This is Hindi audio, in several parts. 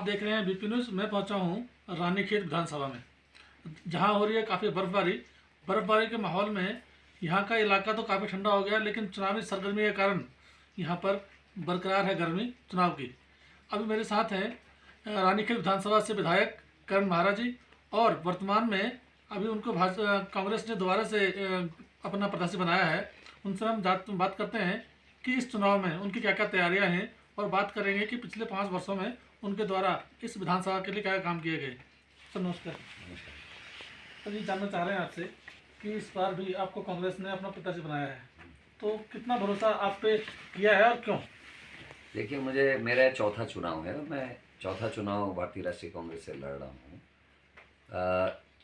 देख रहे हैं बीपी न्यूज़। मैं पहुंचा हूं रानीखेत विधानसभा में, जहां हो रही है काफ़ी बर्फबारी। बर्फबारी के माहौल में यहां का इलाका तो काफ़ी ठंडा हो गया, लेकिन चुनावी सरगर्मी के कारण यहां पर बरकरार है गर्मी चुनाव की। अभी मेरे साथ हैं रानीखेत विधानसभा से विधायक करण महाराज जी, और वर्तमान में अभी उनको कांग्रेस ने दोबारा से अपना प्रत्याशी बनाया है। उनसे हम बात करते हैं कि इस चुनाव में उनकी क्या क्या तैयारियां हैं, और बात करेंगे कि पिछले 5 वर्षों में उनके द्वारा इस विधानसभा के लिए क्या काम किए गए। सर नमस्कार। सर ये जानना चाह रहे हैं आपसे कि इस बार भी आपको कांग्रेस ने अपना प्रत्याशी बनाया है, तो कितना भरोसा आप पे किया है और क्यों? देखिए, मुझे मेरा चौथा चुनाव है और मैं चौथा चुनाव भारतीय राष्ट्रीय कांग्रेस से लड़ रहा हूँ।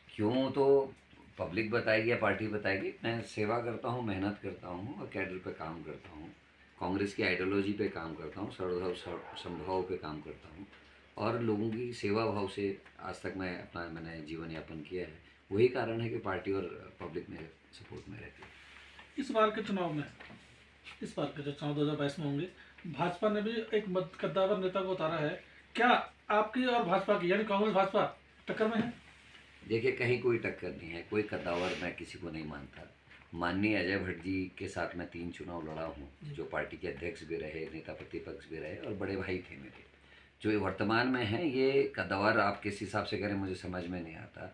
क्यों तो पब्लिक बताएगी या पार्टी बताएगी। मैं सेवा करता हूँ, मेहनत करता हूँ और कैडर पे काम करता हूँ, कांग्रेस की आइडियोलॉजी पे काम करता हूँ, सर्वधर्म समभाव पे काम करता हूँ और लोगों की सेवा भाव से आज तक मैंने जीवन यापन किया है। वही कारण है कि पार्टी और पब्लिक मेरे सपोर्ट में रहती है। इस बार के चुनाव में, इस बार के जो चुनाव 2022 में होंगे, भाजपा ने भी एक कद्दावर नेता को उतारा है। क्या आपकी और भाजपा की, यानी कांग्रेस भाजपा टक्कर में है? देखिए, कहीं कोई टक्कर नहीं है, कोई कद्दावर मैं किसी को नहीं मानता। माननीय अजय भट्ट जी के साथ मैं 3 चुनाव लड़ा हूँ, जो पार्टी के अध्यक्ष भी रहे, नेता प्रतिपक्ष भी रहे और बड़े भाई थे मेरे। जो ये वर्तमान में हैं, ये कद्दावर आप किस हिसाब से करें मुझे समझ में नहीं आता।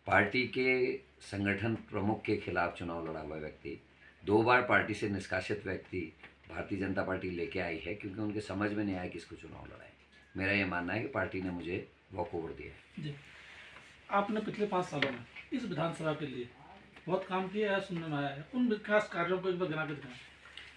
पार्टी के संगठन प्रमुख के खिलाफ चुनाव लड़ा हुआ व्यक्ति, 2 बार पार्टी से निष्कासित व्यक्ति भारतीय जनता पार्टी लेके आई है, क्योंकि उनके समझ में नहीं आया किसको चुनाव लड़ाए। मेरा ये मानना है कि पार्टी ने मुझे वॉक ओवर दिया है। जी, आपने पिछले 5 सालों में इस विधानसभा के लिए बहुत काम किया है, सुनने में आया है। उन विकास कार्यों को एक बार गिना के दिखाएं।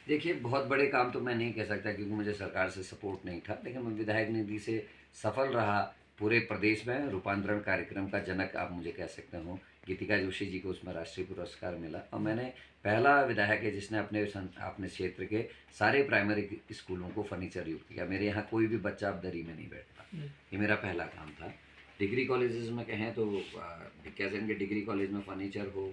देखिए, बहुत बड़े काम तो मैं नहीं कह सकता क्योंकि मुझे सरकार से सपोर्ट नहीं था, लेकिन मैं विधायक निधि से सफल रहा। पूरे प्रदेश में रूपांतरण कार्यक्रम का जनक आप मुझे कह सकते हो। गीतिका जोशी जी को उसमें राष्ट्रीय पुरस्कार मिला और मैंने पहला विधायक है जिसने अपने क्षेत्र के सारे प्राइमरी स्कूलों को फर्नीचर युक्त किया। मेरे यहाँ कोई भी बच्चा अब दरी में नहीं बैठता, ये मेरा पहला काम था। डिग्री कॉलेजेस में कहें तो भिक्या सेन के डिग्री कॉलेज में फर्नीचर हो,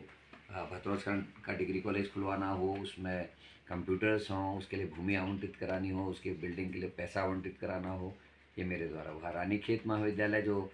भतरौज का डिग्री कॉलेज खुलवाना हो, उसमें कंप्यूटर्स हों, उसके लिए भूमि आवंटित करानी हो, उसके बिल्डिंग के लिए पैसा आवंटित कराना हो, ये मेरे द्वारा हुआ। रानीखेत महाविद्यालय जो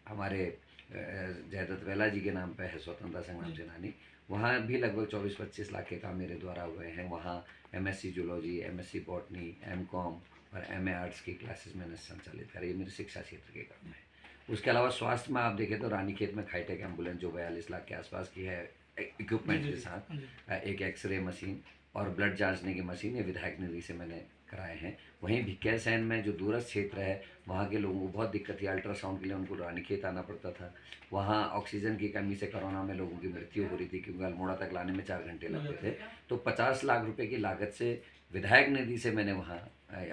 हमारे जयदत्त वेला जी के नाम पे है, स्वतंत्रता संग्राम सेनानी, वहाँ भी लगभग 24-25 लाख के काम मेरे द्वारा हुए हैं। वहाँ MSc zoology, MSc botany, MCom और MA आर्ट्स की क्लासेस मैंने संचालित करी। ये मेरे शिक्षा क्षेत्र के काम है। उसके अलावा स्वास्थ्य में आप देखें तो रानीखेत में खाईटेक एम्बुलेंस जो 42 लाख के आसपास की है, इक्विपमेंट के साथ, एक एक्सरे मशीन और ब्लड जांचने की मशीन, ये विधायक निधि से मैंने कराए हैं। वहीं भिक्या सैन में जो दूरस्थ क्षेत्र है, वहाँ के लोगों को बहुत दिक्कत थी, अल्ट्रासाउंड के लिए उनको रानीखेत आना पड़ता था। वहाँ ऑक्सीजन की कमी से कोरोना में लोगों की मृत्यु हो रही थी, क्योंकि अल्मोड़ा तक लाने में 4 घंटे लगते थे। तो 50 लाख रुपए की लागत से विधायक निधि से मैंने वहाँ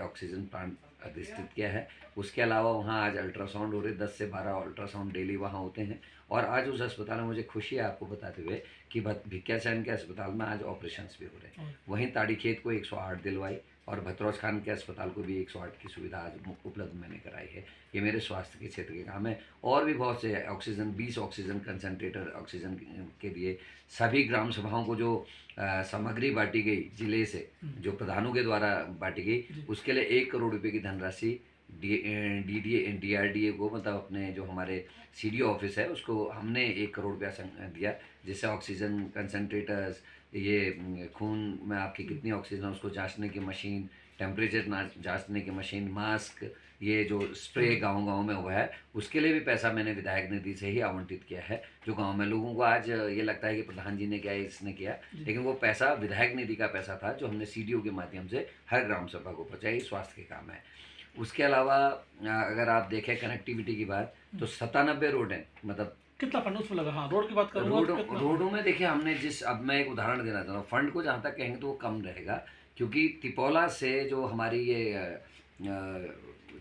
ऑक्सीजन प्लांट अधिष्ठित किया है। उसके अलावा वहाँ आज अल्ट्रासाउंड हो रहे, 10 से 12 अल्ट्रासाउंड डेली वहाँ होते हैं। और आज उस अस्पताल में मुझे खुशी है आपको बताते हुए कि भिक्या सैन के अस्पताल में आज ऑपरेशंस भी हो रहे हैं। वहीं ताड़ीखेत को 108 दिलवाई और भतरौज खान के अस्पताल को भी 108 की सुविधा आज उपलब्ध मैंने कराई है। ये मेरे स्वास्थ्य के क्षेत्र के काम है। और भी बहुत से ऑक्सीजन, 20 ऑक्सीजन कंसनट्रेटर ऑक्सीजन के लिए सभी ग्राम सभाओं को जो सामग्री बांटी गई जिले से, जो प्रधानों के द्वारा बांटी गई, उसके लिए 1 करोड़ रुपये की धनराशि DRDA को, मतलब अपने जो हमारे CDO ऑफिस है, उसको हमने 1 करोड़ रुपया दिया, जिससे ऑक्सीजन कंसनट्रेटर्स, ये खून में आपकी कितनी ऑक्सीजन है उसको जांचने की मशीन, टेम्परेचर जांचने की मशीन, मास्क, ये जो स्प्रे गांव-गांव में हुआ है, उसके लिए भी पैसा मैंने विधायक निधि से ही आवंटित किया है। जो गांव में लोगों को आज ये लगता है कि प्रधान जी ने किया, इसने किया, लेकिन वो पैसा विधायक निधि का पैसा था जो हमने CDO के माध्यम से हर ग्राम सभा को पहुँचाई। स्वास्थ्य के काम है। उसके अलावा अगर आप देखें कनेक्टिविटी की बात, तो 97 रोड हैं। मतलब कितना फंड उसमें लगा? हाँ, रोड की बात करूँगा। रोडों में देखिए हमने अब मैं एक उदाहरण देना चाहता हूँ। फंड को जहाँ तक कहेंगे तो वो कम रहेगा, क्योंकि तिपौला से जो हमारी ये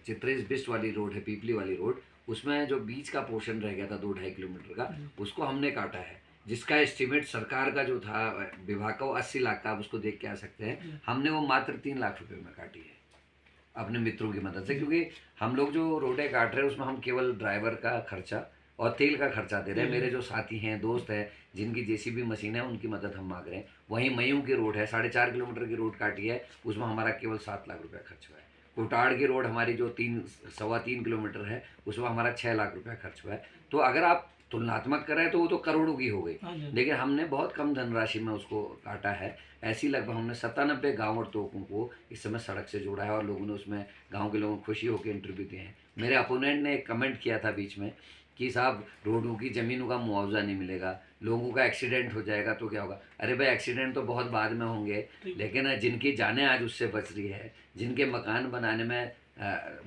चित्रेश बिस्ट वाली रोड है, पीपली वाली रोड, उसमें जो बीच का पोर्शन रह गया था 2-2.5 किलोमीटर का, उसको हमने काटा है, जिसका एस्टिमेट सरकार का जो था विभाग का, वो 80 लाख का, आप उसको देख के आ सकते हैं। हमने वो मात्र 3 लाख रुपए में काटी है अपने मित्रों की मदद से, क्योंकि हम लोग जो रोडें काट रहे हैं उसमें हम केवल ड्राइवर का खर्चा और तेल का खर्चा दे रहे हैं। मेरे जो साथी हैं, दोस्त हैं, जिनकी JCB मशीन है, उनकी मदद हम मांग रहे हैं। वहीं मयूं की रोड है, 4.5 किलोमीटर की रोड काटी है, उसमें हमारा केवल 7 लाख रुपया खर्च हुआ है। कोटाड़ की रोड हमारी जो 3 सवा 3 किलोमीटर है, उसमें हमारा 6 लाख रुपया खर्च हुआ है। तो अगर आप तुलनात्मक करें तो वो तो करोड़ों की हो गई, हाँ जी। लेकिन हमने बहुत कम धनराशि में उसको काटा है। ऐसी लगभग हमने 97 गांव और तोकों को इस समय सड़क से जोड़ा है, और लोगों ने उसमें, गांव के लोगों को खुशी होकर इंटरव्यू दिए हैं। मेरे अपोनेंट ने एक कमेंट किया था बीच में कि साहब रोडों की ज़मीनों का मुआवजा नहीं मिलेगा, लोगों का एक्सीडेंट हो जाएगा तो क्या होगा। अरे भाई, एक्सीडेंट तो बहुत बाद में होंगे, लेकिन जिनकी जानें आज उससे बच रही है, जिनके मकान बनाने में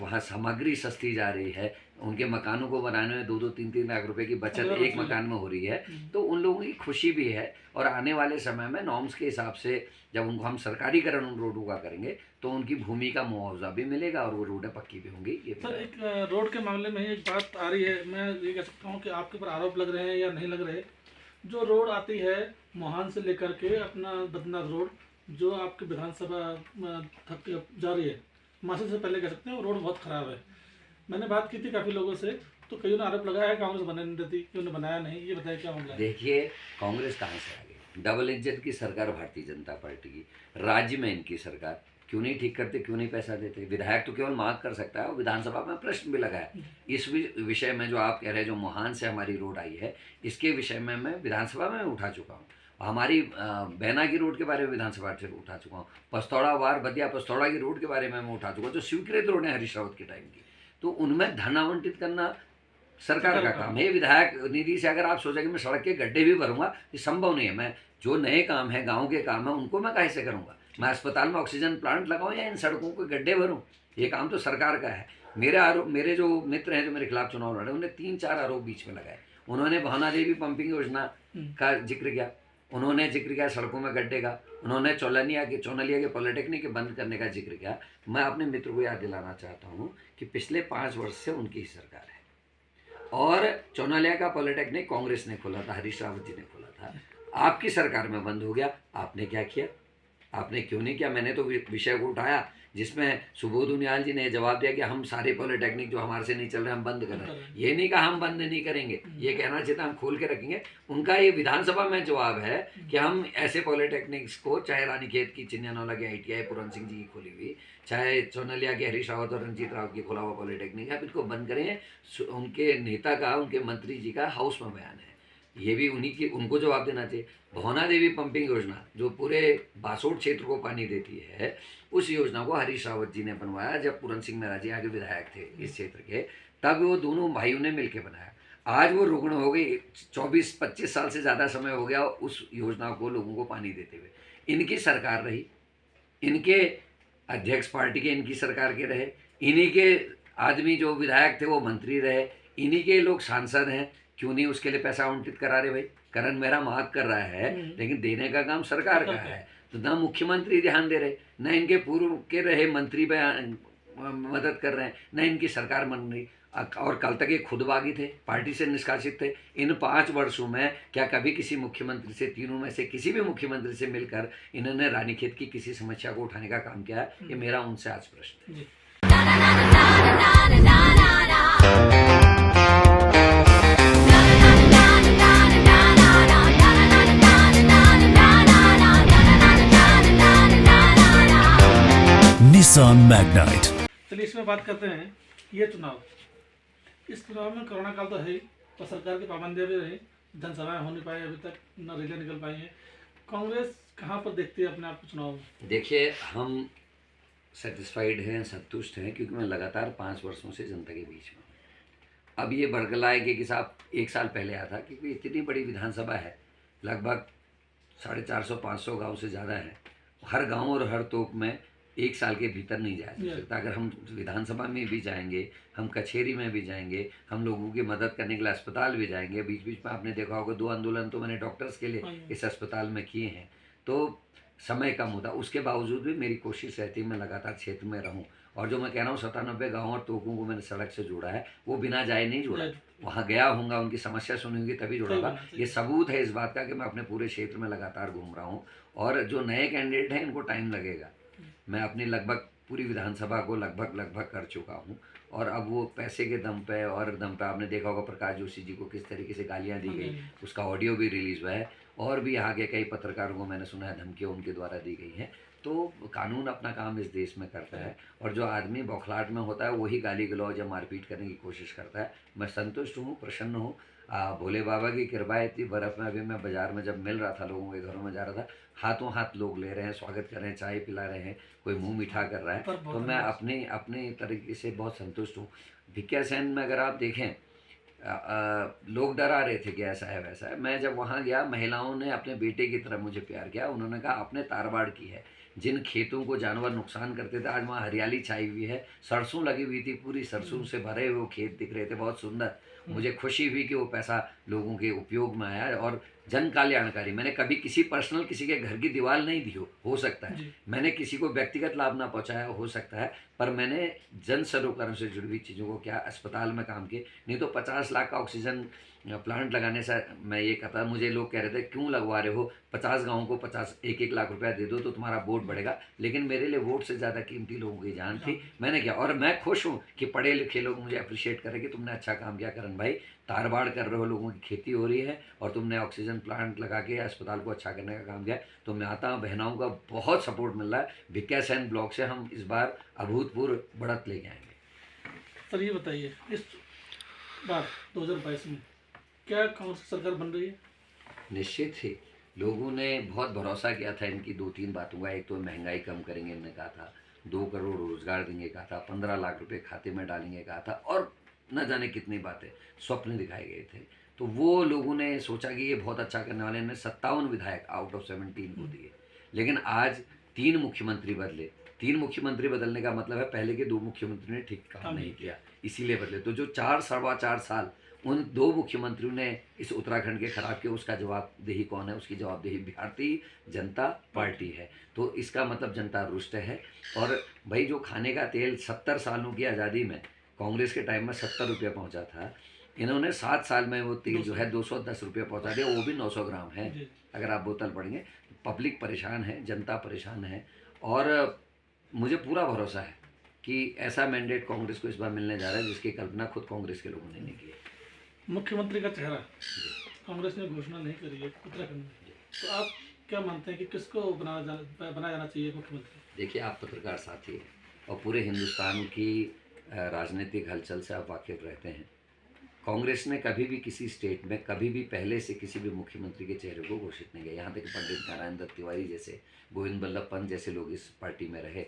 वहाँ सामग्री सस्ती जा रही है, उनके मकानों को बनाने में 2-2, 3-3 लाख रुपए की बचत एक मकान में हो रही है, तो उन लोगों की खुशी भी है। और आने वाले समय में नॉर्म्स के हिसाब से जब उनको हम सरकारीकरण उन रोडों का करेंगे तो उनकी भूमि का मुआवजा भी मिलेगा और वो रोडें पक्की भी होंगी। ये सर, एक रोड के मामले में ही एक बात आ रही है, मैं ये कह सकता हूँ कि आपके ऊपर आरोप लग रहे हैं या नहीं लग रहे। जो रोड आती है मोहान से लेकर के अपना बद्रीनाथ रोड, जो आपकी विधानसभा तक जा रही है, मासी से पहले कह सकते हैं, वो रोड बहुत ख़राब है। मैंने बात की थी काफ़ी लोगों से, तो कईयों ने आरोप लगाया है कांग्रेस बनने नहीं देती, क्यों ने बनाया नहीं, ये बताया क्या मामला है। देखिए, कांग्रेस कहाँ से आ गई? डबल इंजन की सरकार भारतीय जनता पार्टी की, राज्य में इनकी सरकार, क्यों नहीं ठीक करते, क्यों नहीं पैसा देते? विधायक तो केवल मांग कर सकता है, और विधानसभा में प्रश्न भी लगाया इस विषय में। जो आप कह रहे हैं, जो मोहान से हमारी रोड आई है, इसके विषय में मैं विधानसभा में उठा चुका हूँ। हमारी बैना की रोड के बारे में विधानसभा से उठा चुका हूँ। पस्तौड़ा वार बदिया पस्तौड़ा की रोड के बारे में मैं उठा चुका हूँ, जो स्वीकृत रोड है हरीश रावत के टाइम की। तो उनमें धन आवंटित करना सरकार का काम है। विधायक निधि से अगर आप सोचेंगे मैं सड़क के गड्ढे भी भरूंगा, ये संभव नहीं है। मैं जो नए काम है, गांव के काम है, उनको मैं कैसे करूंगा? मैं अस्पताल में ऑक्सीजन प्लांट लगाऊं या इन सड़कों को गड्ढे भरूं? ये काम तो सरकार का है। मेरे जो मित्र हैं जो मेरे खिलाफ चुनाव लड़े, उन्होंने 3-4 आरोप बीच में लगाए। उन्होंने भावना देवी पंपिंग योजना का जिक्र किया, उन्होंने जिक्र किया सड़कों में गड्ढे का, उन्होंने चौनलिया के पॉलिटेक्निक के बंद करने का जिक्र किया। मैं अपने मित्र को याद दिलाना चाहता हूँ कि पिछले 5 वर्ष से उनकी ही सरकार है, और चौनालिया का पॉलिटेक्निक कांग्रेस ने खोला था, हरीश रावत जी ने खोला था। आपकी सरकार में बंद हो गया, आपने क्या किया? आपने क्यों नहीं किया? मैंने तो विषय को उठाया जिसमें सुबोध उनियाल जी ने जवाब दिया कि हम सारे पॉलिटेक्निक जो हमारे से नहीं चल रहे हम बंद कर रहे हैं। ये नहीं कहा हम बंद नहीं करेंगे, ये कहना चाहिए था हम खोल के रखेंगे। उनका ये विधानसभा में जवाब है कि हम ऐसे पॉलिटेक्निक्स को, चाहे रानीखेत की चिन्यानौला की ITI पूरन सिंह जी की खोली हुई, चाहे चौनलिया के हरीश रावत और रंजीत रावत की खोला हुआ पॉलिटेक्निक है, अब इनको बंद करें। उनके नेता का, उनके मंत्री जी का हाउस में बयान है, ये भी उन्हीं की, उनको जवाब देना चाहिए। भावना देवी पंपिंग योजना जो पूरे बासोट क्षेत्र को पानी देती है, उस योजना को हरीश रावत जी ने बनवाया जब पूरन सिंह मेहरा जी आगे विधायक थे इस क्षेत्र के, तब वो दोनों भाइयों ने मिलकर बनाया। आज वो रुग्ण हो गई, 24-25 साल से ज़्यादा समय हो गया उस योजना को लोगों को पानी देते हुए। इनकी सरकार रही, इनके अध्यक्ष पार्टी के इनकी सरकार के रहे, इन्हीं के आदमी जो विधायक थे वो मंत्री रहे, इन्हीं के लोग सांसद हैं। क्यों नहीं उसके लिए पैसा आवंटित करा रहे भाई? करण मेहरा मांग कर रहा है, लेकिन देने का काम सरकार का है। तो ना मुख्यमंत्री ध्यान दे रहे, न इनके पूर्व के रहे मंत्री मदद कर रहे हैं, न इनकी सरकार बन रही। और कल तक ये खुद बागी थे, पार्टी से निष्कासित थे। इन 5 वर्षों में क्या कभी किसी मुख्यमंत्री से, तीनों में से किसी भी मुख्यमंत्री से मिलकर इन्होंने रानीखेत की किसी समस्या को उठाने का काम किया है? ये मेरा उनसे आज प्रश्न है। Nissan Magnite. चलिए इसमें बात करते हैं। ये चुनाव, इस चुनाव में कोरोना काल तो है ही, और सरकार की पाबंदियां भी रही, जनसभाएं हो नहीं पाई, अभी तक न रैलियां निकल पाई हैं। कांग्रेस कहाँ पर देखती है अपने आप को चुनाव में? देखिए, हम सेटिस्फाइड हैं, संतुष्ट हैं, क्योंकि मैं लगातार 5 वर्षों से जनता के बीच में हूँ। अब ये बरगलाएगी कि साहब 1 साल पहले आया था, क्योंकि इतनी बड़ी विधानसभा है, लगभग 450-500 गाँव से ज़्यादा है। हर गाँव और हर तोक में 1 साल के भीतर नहीं जाया सकता। अगर हम विधानसभा में भी जाएंगे, हम कचहरी में भी जाएंगे, हम लोगों की मदद करने के लिए अस्पताल भी जाएंगे। बीच बीच में आपने देखा होगा 2 आंदोलन तो मैंने डॉक्टर्स के लिए इस अस्पताल में किए हैं। तो समय कम होता, उसके बावजूद भी मेरी कोशिश रहती है मैं लगातार क्षेत्र में रहूं। और जो मैं कह रहा हूँ 97 गाँव और तोकों को मैंने सड़क से जोड़ा है, वो बिना जाए नहीं जोड़ा, वहाँ गया हूँगा, उनकी समस्या सुनी होगी तभी जोड़ा। ये सबूत है इस बात का कि मैं अपने पूरे क्षेत्र में लगातार घूम रहा हूँ। और जो नए कैंडिडेट हैं इनको टाइम लगेगा। मैं अपनी लगभग पूरी विधानसभा को लगभग कर चुका हूँ, और अब वो पैसे के दम पे और दम पे, आपने देखा होगा प्रकाश जोशी जी को किस तरीके से गालियाँ दी गई, उसका ऑडियो भी रिलीज़ हुआ है। और भी यहाँ के कई पत्रकारों को मैंने सुना है धमकियाँ उनके द्वारा दी गई हैं। तो कानून अपना काम इस देश में करता है, और जो आदमी बौखलाहट में होता है वही गाली गलौज या मारपीट करने की कोशिश करता है। मैं संतुष्ट हूँ, प्रसन्न हूँ। भोले बाबा की कृपा है, इतनी बर्फ़ में अभी मैं बाज़ार में जब मिल रहा था, लोगों के घरों में जा रहा था, हाथों हाथ लोग ले रहे हैं, स्वागत कर रहे हैं, चाय पिला रहे हैं, कोई मुंह मीठा कर रहा है। पर तो बहुत मैं धन्यवाद। अपने अपने तरीके से बहुत संतुष्ट हूँ। भिकिया सैन में अगर आप देखें, लोग डरा रहे थे कि ऐसा है वैसा है। मैं जब वहाँ गया, महिलाओं ने अपने बेटे की तरह मुझे प्यार किया। उन्होंने कहा आपने तारबाड़ की है, जिन खेतों को जानवर नुकसान करते थे आज वहाँ हरियाली छाई हुई है, सरसों लगी हुई थी, पूरी सरसों से भरे हुए वो खेत दिख रहे थे, बहुत सुंदर। मुझे खुशी हुई कि वो पैसा लोगों के उपयोग में आया, और जन कल्याणकारी। मैंने कभी किसी पर्सनल किसी के घर की दीवार नहीं दी हो सकता है, जी। मैंने किसी को व्यक्तिगत लाभ ना पहुंचाया हो सकता है, पर मैंने जन सरोकार से जुड़ी हुई चीज़ों को किया, अस्पताल में काम किए। नहीं तो 50 लाख का ऑक्सीजन प्लांट लगाने से मैं ये कहता, मुझे लोग कह रहे थे क्यों लगवा रहे हो, 50 गाँव को 1 लाख रुपया दे दो तो तुम्हारा वोट बढ़ेगा। लेकिन मेरे लिए वोट से ज़्यादा कीमती लोगों की जान थी, मैंने किया। और मैं खुश हूँ कि पढ़े लिखे लोग मुझे अप्रिशिएट करें कि तुमने अच्छा काम किया करण भाई, तारबाड़ कर रहे हो, लोगों की खेती हो रही है, और तुमने ऑक्सीजन प्लांट लगा के अस्पताल को अच्छा करने का काम किया। तो मैं आता हूँ, बहनाओं का बहुत सपोर्ट मिल रहा है। भिकिया सैन ब्लॉक से हम इस बार अभूतपूर्व बढ़त लेके आएंगे। सर ये बताइए, इस बार 2022 में क्या कांग्रेस सरकार बन रही है? निश्चित ही लोगों ने बहुत भरोसा किया था इनकी 2-3 बातों का। एक तो महंगाई कम करेंगे इन्होंने कहा था, 2 करोड़ रोजगार देंगे कहा था, 15 लाख रुपए खाते में डालेंगे कहा था, और न जाने कितनी बातें, स्वप्न दिखाए गए थे। तो वो लोगों ने सोचा कि ये बहुत अच्छा करने वाले, ने 57 विधायक आउट ऑफ 17 को दिए। लेकिन आज 3 मुख्यमंत्री बदले। 3 मुख्यमंत्री बदलने का मतलब है पहले के 2 मुख्यमंत्री ने ठीक काम नहीं किया, इसीलिए बदले। तो जो 4 साल उन 2 मुख्यमंत्रियों ने इस उत्तराखंड के खराब किया, उसका जवाबदेही कौन है? उसकी जवाबदेही भारतीय जनता पार्टी है। तो इसका मतलब जनता रुष्ट है। और भाई जो खाने का तेल 70 सालों की आज़ादी में कांग्रेस के टाइम में 70 रुपये पहुंचा था, इन्होंने 7 साल में वो तेल जो है 210 रुपये पहुंचा दिया, वो भी 900 ग्राम है। जी। अगर आप बोतल पढ़ेंगे, पब्लिक परेशान है, जनता परेशान है। और मुझे पूरा भरोसा है कि ऐसा मैंडेट कांग्रेस को इस बार मिलने जा रहा है जिसकी कल्पना खुद कांग्रेस के लोगों ने नहीं की है। मुख्यमंत्री का चेहरा कांग्रेस ने घोषणा नहीं करी है उत्तराखंड में, तो आप क्या मानते हैं कि किसको बनाया जाना चाहिए मुख्यमंत्री? देखिए, आप पत्रकार साथी हैं और पूरे हिंदुस्तान की राजनीतिक हलचल से आप वाकिफ रहते हैं। कांग्रेस ने कभी भी किसी स्टेट में कभी भी पहले से किसी भी मुख्यमंत्री के चेहरे को घोषित नहीं किया। यहाँ तक पंडित नारायण दत्त तिवारी जैसे, गोविंद बल्लभ पंत जैसे लोग इस पार्टी में रहे,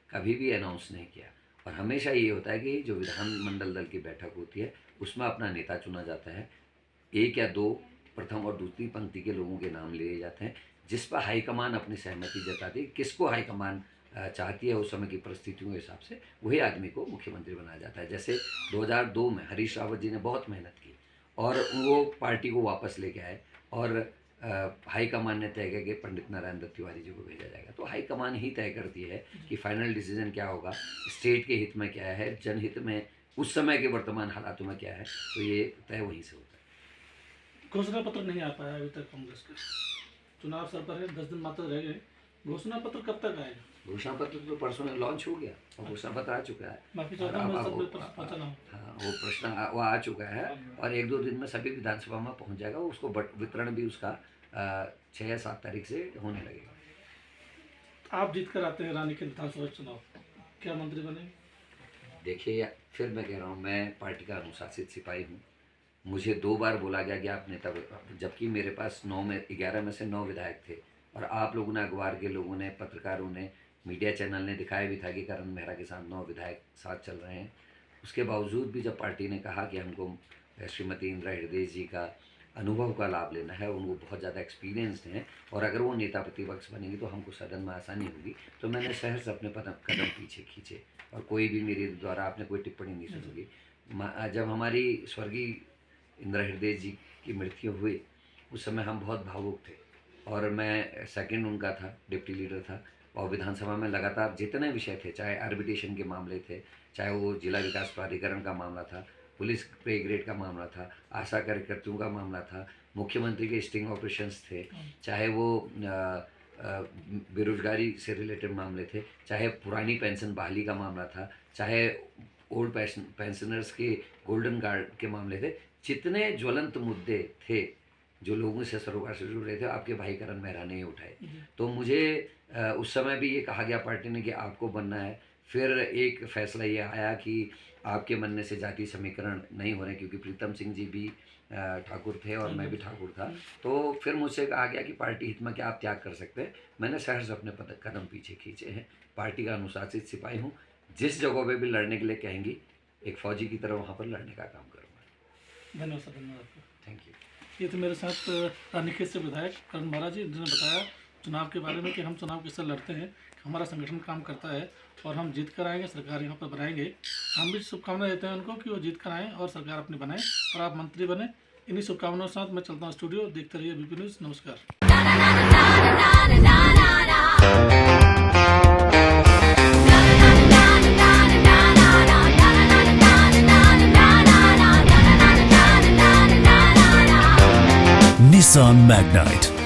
कभी भी अनाउंस नहीं किया। और हमेशा ये होता है कि जो विधानमंडल दल की बैठक होती है उसमें अपना नेता चुना जाता है, 1 या 2 प्रथम और दूसरी पंक्ति के लोगों के नाम लिए जाते हैं, जिस पर हाईकमान अपनी सहमति जताती है। किसको हाईकमान चाहती है उस समय की परिस्थितियों के हिसाब से वही आदमी को मुख्यमंत्री बनाया जाता है। जैसे 2002 में हरीश रावत जी ने बहुत मेहनत की और वो पार्टी को वापस लेके आए, और हाईकमान ने तय किया कि पंडित नारायण दत्त तिवारी जी को भेजा जाएगा। तो हाईकमान ही तय करती है कि फाइनल डिसीजन क्या होगा, स्टेट के हित में क्या है, जनहित में उस समय के वर्तमान हालातों में क्या है, तो ये तय वहीं से होता है। घोषणा पत्र नहीं आ पाया अभी तक कांग्रेस का, चुनाव सर पर है, 10 दिन मात्र रह गए, घोषणा पत्र कब तक आएगा? घोषणा पत्र तो परसों में लॉन्च हो गया और घोषणा पत्र आ चुका है। माफी चाहता हूँ, मैं सब पहुंचा ना हूँ। हाँ, वो प्रश्न वो आ चुका है और 1-2 दिन में सभी विधानसभा में पहुंच जाएगा। उसको वितरण भी उसका 6 या 7 तारीख से होने लगेगा। आप जीत कर आते हैं रानीखेत विधानसभा चुनाव, क्या मंत्री बनेंगे? देखिए, फिर मैं कह रहा हूँ, मैं पार्टी का अनुशासित सिपाही हूँ। मुझे 2 बार बोला गया कि आप नेता, जबकि मेरे पास 11 में से 9 विधायक थे, और आप लोगों ने, अखबार के लोगों ने, पत्रकारों ने, मीडिया चैनल ने दिखाया भी था कि करण मेहरा के साथ 9 विधायक साथ चल रहे हैं। उसके बावजूद भी जब पार्टी ने कहा कि हमको श्रीमती इंदिरा हृदय जी का अनुभव का लाभ लेना है, उनको बहुत ज़्यादा एक्सपीरियंस्ड हैं और अगर वो नेता प्रतिपक्ष बनेंगी तो हमको सदन में आसानी होगी, तो मैंने सहर्ष अपने कदम पीछे खींचे और कोई भी मेरे द्वारा आपने कोई टिप्पणी नहीं सुनोगी। जब हमारी स्वर्गीय इंदिरा हृदय जी की मृत्यु हुई उस समय हम बहुत भावुक थे और मैं सेकंड उनका था, डिप्टी लीडर था, और विधानसभा में लगातार जितने विषय थे, चाहे आर्बिट्रेशन के मामले थे, चाहे वो जिला विकास प्राधिकरण का मामला था, पुलिस पे ग्रेड का मामला था, आशा कार्यकर्ताओं का मामला था, मुख्यमंत्री के स्टिंग ऑपरेशंस थे, चाहे वो बेरोजगारी से रिलेटेड मामले थे, चाहे पुरानी पेंशन बहाली का मामला था, चाहे ओल्ड पेंशनर्स के गोल्डन कार्ड के मामले थे, जितने ज्वलंत मुद्दे थे जो लोगों से सरोकार से जुड़ रहे थे, आपके भाई करण मेहरा ने ही उठाए। जी। तो मुझे उस समय भी ये कहा गया पार्टी ने कि आपको बनना है। फिर एक फैसला ये आया कि आपके बनने से जाति समीकरण नहीं हो रहे, क्योंकि प्रीतम सिंह जी भी ठाकुर थे और मैं भी ठाकुर था। तो फिर मुझसे कहा गया कि पार्टी हित में क्या आप त्याग कर सकते हैं। मैंने सहर्ष अपने कदम पीछे खींचे हैं। पार्टी का अनुशासित सिपाही हूँ। जिस जगह पे भी लड़ने के लिए कहेंगी, एक फौजी की तरह वहाँ पर लड़ने का काम करूँगा। धन्यवाद सर, धन्यवाद आपको। Thank you. ये तो मेरे साथ रानीखेत से विधायक करण महाराज जी, जिन्होंने बताया चुनाव के बारे में कि हम चुनाव किससे लड़ते हैं, हमारा संगठन काम करता है और हम जीत कर आएंगे, सरकार यहाँ पर बनाएंगे। हम भी शुभकामनाएं देते हैं उनको कि वो जीत कर आएँ और सरकार अपनी बनाएं और आप मंत्री बने। इन्हीं शुभकामनाओं के साथ मैं चलता हूँ स्टूडियो। देखते रहिए बीपी न्यूज़। नमस्कार। Nissan Magnite.